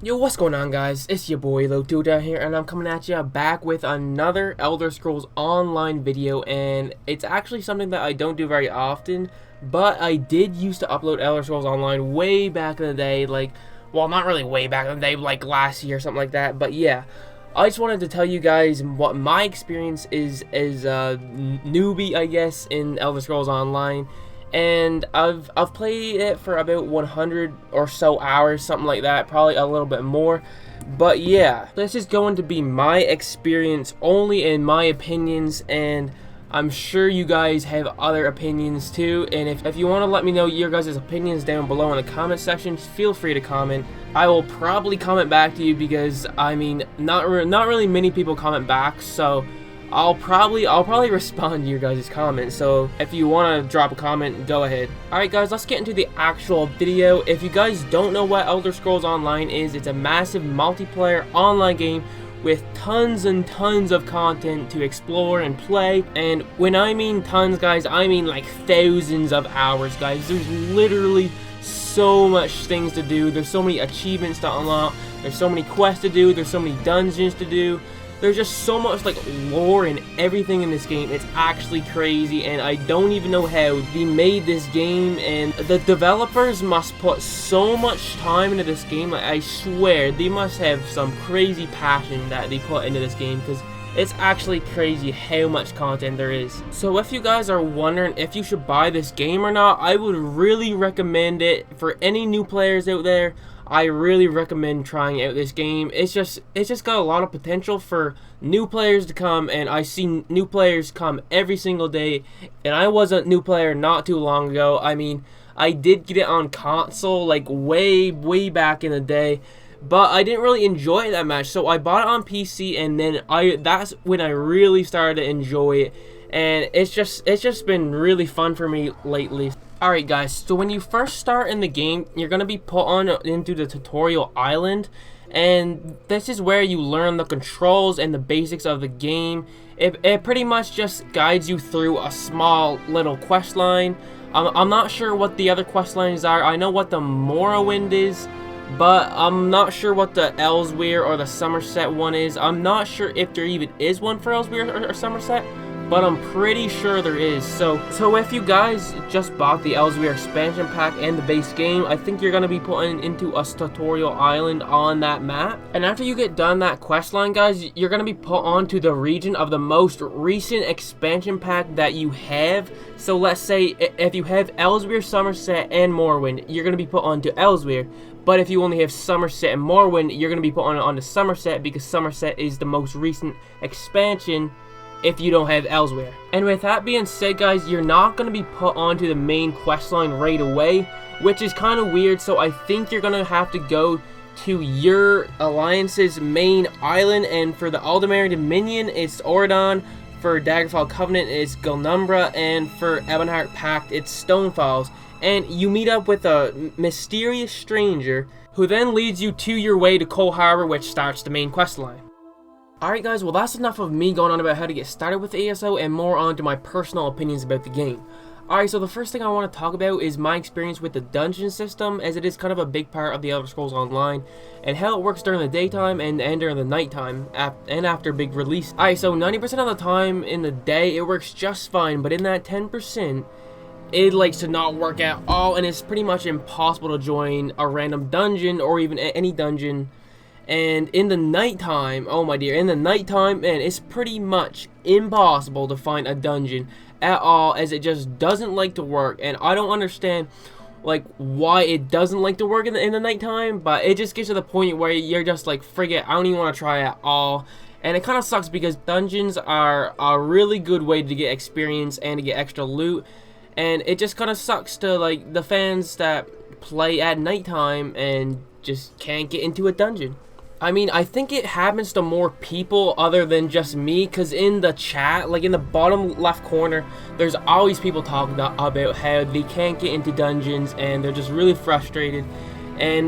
Yo, what's going on, guys? It's your boy Lotuda here, and I'm coming at you back with another Elder Scrolls Online video, and it's actually something that I don't do very often, but I did used to upload Elder Scrolls Online way back in the day, well, not really way back in the day, like last year or something like that, but yeah. I just wanted to tell you guys what my experience is as a newbie, I guess, in Elder Scrolls Online. And I've played it for about 100 or so hours, something like that, probably a little bit more. But yeah, this is going to be my experience only, in my opinions, and I'm sure you guys have other opinions too. And if you want to let me know your guys' opinions down below in the comment section, feel free to comment. I will probably comment back to you because, I mean, not really many people comment back, so I'll probably respond to your guys' comments. So if you want to drop a comment, go ahead. Alright guys, let's get into the actual video. If you guys don't know what Elder Scrolls Online is, it's a massive multiplayer online game with tons and tons of content to explore and play. And when I mean tons, guys, I mean like thousands of hours, guys. There's literally so much things to do. There's so many achievements to unlock. There's so many quests to do. There's so many dungeons to do. There's just so much like lore and everything in this game. It's actually crazy, and I don't even know how they made this game. And the developers must put so much time into this game. Like, I swear they must have some crazy passion that they put into this game, because it's actually crazy how much content there is. So if you guys are wondering if you should buy this game or not, I would really recommend it for any new players out there. I really recommend trying out this game. It's just got a lot of potential for new players to come, and I see new players come every single day. And I was a new player not too long ago. I mean, I did get it on console like way back in the day, but I didn't really enjoy it that much. So I bought it on PC, and then that's when I really started to enjoy it. And it's just been really fun for me lately. Alright guys, so when you first start in the game, you're going to be put on into the tutorial island, and this is where you learn the controls and the basics of the game. It pretty much just guides you through a small little quest line. I'm not sure what the other quest lines are. I know what the Morrowind is, but I'm not sure what the Elsewhere or the Somerset one is. I'm not sure if there even is one for Elsewhere or Somerset, but I'm pretty sure there is. So if you guys just bought the Elsewhere expansion pack and the base game, I think you're gonna be put into a tutorial island on that map. And after you get done that quest line, guys, you're gonna be put onto the region of the most recent expansion pack that you have. So let's say if you have Elsewhere, Somerset, and Morrowind, you're gonna be put onto Elsewhere. But if you only have Somerset and Morrowind, you're gonna be put onto Somerset, because Somerset is the most recent expansion if you don't have Elsewhere. And with that being said, guys, you're not going to be put onto the main quest line right away, which is kind of weird. So I think you're going to have to go to your alliance's main island, and for the Aldemir Dominion, it's Oradon. For Daggerfall Covenant, it's Gilnumbra, and for Ebonheart Pact, it's Stonefalls. And you meet up with a mysterious stranger who then leads you to your way to Coal Harbor, which starts the main quest line. Alright guys, well that's enough of me going on about how to get started with ESO, and more on to my personal opinions about the game. Alright, so the first thing I want to talk about is my experience with the dungeon system, as it is kind of a big part of the Elder Scrolls Online, and how it works during the daytime and during the nighttime, and after big release. Alright, so 90% of the time in the day it works just fine, but in that 10%, it likes to not work at all, and it's pretty much impossible to join a random dungeon, or even any dungeon. And in the nighttime, oh my dear, in the nighttime, man, it's pretty much impossible to find a dungeon at all, as it just doesn't like to work. And I don't understand like why it doesn't like to work in the nighttime, but it just gets to the point where you're just like, friggin', I don't even want to try at all. And it kind of sucks, because dungeons are a really good way to get experience and to get extra loot. And it just kind of sucks to like the fans that play at nighttime and just can't get into a dungeon. I mean, I think it happens to more people other than just me, because in the chat, like in the bottom left corner, there's always people talking about how they can't get into dungeons and they're just really frustrated.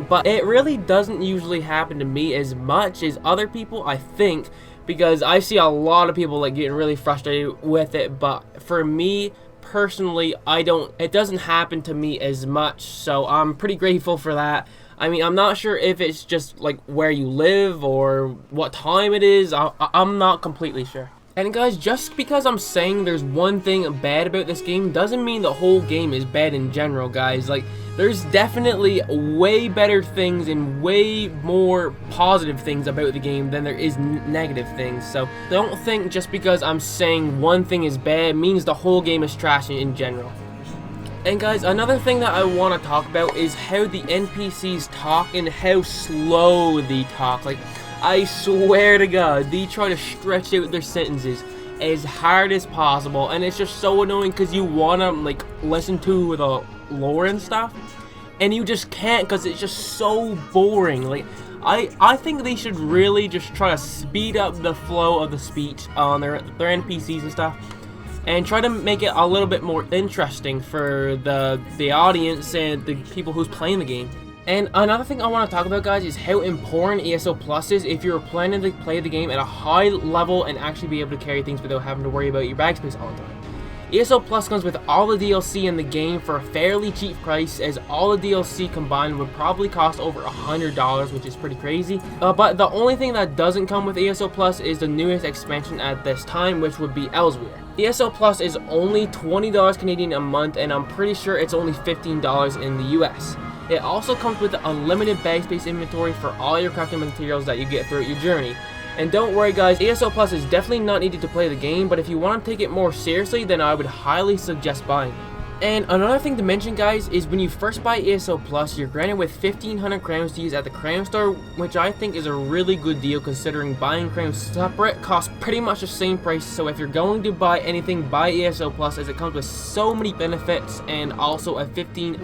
But it really doesn't usually happen to me as much as other people, I think, because I see a lot of people like getting really frustrated with it. But for me personally, it doesn't happen to me as much, so I'm pretty grateful for that. I mean, I'm not sure if it's just like where you live or what time it is. I'm not completely sure. And guys, just because I'm saying there's one thing bad about this game doesn't mean the whole game is bad in general, guys. Like, there's definitely way better things and way more positive things about the game than there is negative things. So don't think just because I'm saying one thing is bad means the whole game is trash in general. And guys, another thing that I want to talk about is how the NPCs talk and how slow they talk. Like, I swear to God, they try to stretch out their sentences as hard as possible, and it's just so annoying because you want to like listen to the lore and stuff, and you just can't because it's just so boring. Like, I think they should really just try to speed up the flow of the speech on their NPCs and stuff, and try to make it a little bit more interesting for the audience and the people who's playing the game. And another thing I want to talk about, guys, is how important ESO Plus is if you're planning to play the game at a high level and actually be able to carry things without having to worry about your bag space all the time. ESO Plus comes with all the DLC in the game for a fairly cheap price, as all the DLC combined would probably cost over $100, which is pretty crazy. But the only thing that doesn't come with ESO Plus is the newest expansion at this time, which would be Elsewhere. ESO Plus is only $20 Canadian a month, and I'm pretty sure it's only $15 in the US. It also comes with unlimited bag space inventory for all your crafting materials that you get throughout your journey. And don't worry, guys, ESO Plus is definitely not needed to play the game, but if you want to take it more seriously, then I would highly suggest buying it. And another thing to mention, guys, is when you first buy ESO Plus, you're granted with 1,500 crowns to use at the crown store, which I think is a really good deal considering buying crowns separate costs pretty much the same price. So if you're going to buy anything, buy ESO Plus, as it comes with so many benefits and also a 15%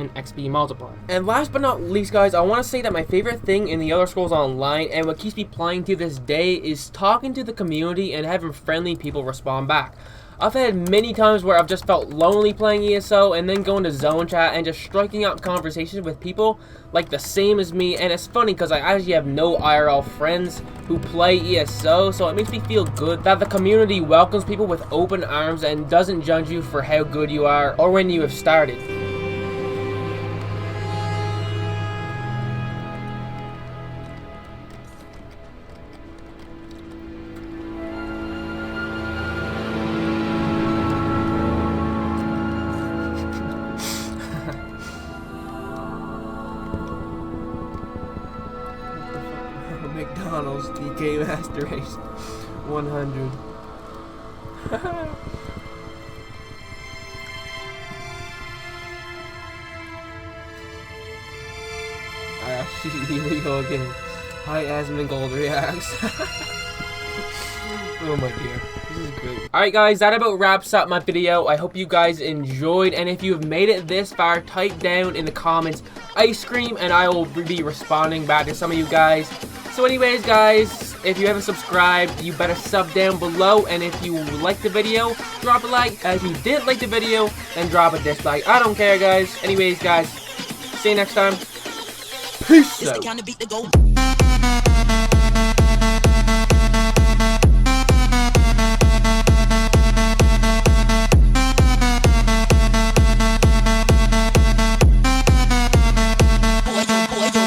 XP multiplier. And last but not least, guys, I want to say that my favorite thing in the Elder Scrolls Online and what keeps me playing to this day is talking to the community and having friendly people respond back. I've had many times where I've just felt lonely playing ESO and then going to zone chat and just striking up conversations with people like the same as me, and it's funny because I actually have no IRL friends who play ESO, so it makes me feel good that the community welcomes people with open arms and doesn't judge you for how good you are or when you have started. McDonald's DK Master Race 100. Here we go again. Hi, Asmongold reacts. Oh my dear, this is great. Alright guys, that about wraps up my video. I hope you guys enjoyed, and if you have made it this far, type down in the comments ice cream and I will be responding back to some of you guys. So anyways, guys, if you haven't subscribed, you better sub down below, and if you liked the video, drop a like. If you didn't like the video, then drop a dislike. I don't care, guys. Anyways, guys, see you next time. Peace out.